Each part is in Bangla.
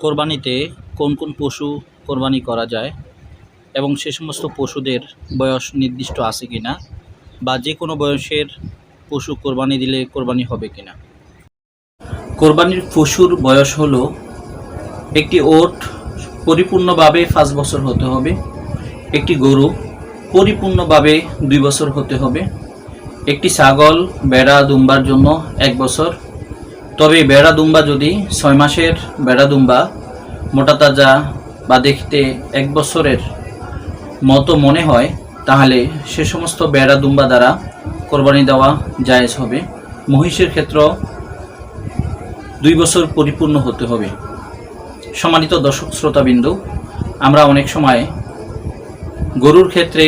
কোরবানিতে কোন কোন পশু কোরবানি করা যায় এবং সে সমস্ত পশুদের বয়স নির্দিষ্ট আছে কিনা বা যে কোনো বয়সের পশু কোরবানি দিলে কোরবানি হবে কিনা। কোরবানির পশুর বয়স হলো একটি ওট পরিপূর্ণভাবে 5 বছর হতে হবে, একটি গরু পরিপূর্ণভাবে 2 বছর হতে হবে, একটি ছাগল বেড়া দুম্বার জন্য 1 বছর। তবে বেড়া দুম্বা যদি 6 মাসের বেড়া দুম্বা মোটা তাজা বা দেখতে 1 বছরের মতো মনে হয় তাহলে সে সমস্ত বেড়া দুম্বা দ্বারা কোরবানি দেওয়া জায়েজ হবে। মহিষের ক্ষেত্র 2 বছর পরিপূর্ণ হতে হবে। সম্মানিত দর্শক শ্রোতাবিন্দু, আমরা অনেক সময় গরুর ক্ষেত্রে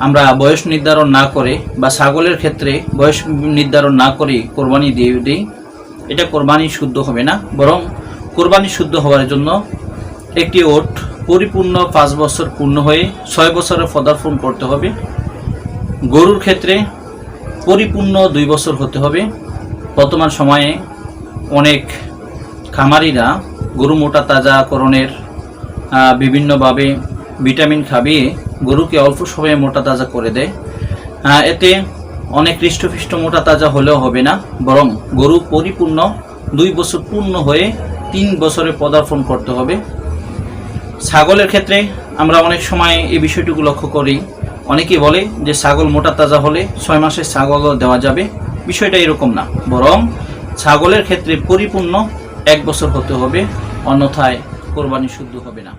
আমরা বয়স নির্ধারণ না করে বা ছাগলের ক্ষেত্রে বয়স নির্ধারণ না করে কোরবানি দিয়ে দিই। এটা কোরবানি শুদ্ধ হবে না, বরং কোরবানি শুদ্ধ হওয়ার জন্য একটি ওট পরিপূর্ণ 5 বছর পূর্ণ হয়ে 6 বছরে পদার্পণ করতে হবে। গরুর ক্ষেত্রে পরিপূর্ণ 2 বছর হতে হবে। বর্তমান সময়ে অনেক খামারিরা গরু মোটা তাজাকরণের বিভিন্নভাবে ভিটামিন খাইয়ে গরুকে অল্প সময়ে মোটা তাজা করে দেয়। এতে অনেক হৃষ্টপুষ্ট মোটা তাজা হলেও হবে না, বরং গরু পরিপূর্ণ 2 বছর পূর্ণ হয়ে 3 বছরে পদার্পণ করতে হবে। ছাগলের ক্ষেত্রে আমরা অনেক সময় এই বিষয়টুকু লক্ষ্য করি, অনেকেই বলে যে ছাগল মোটা তাজা হলে 6 মাসের ছাগলও দেওয়া যাবে। বিষয়টা এরকম না, বরং ছাগলের ক্ষেত্রে পরিপূর্ণ 1 বছর হতে হবে, অন্যথায় কোরবানি শুদ্ধ হবে না।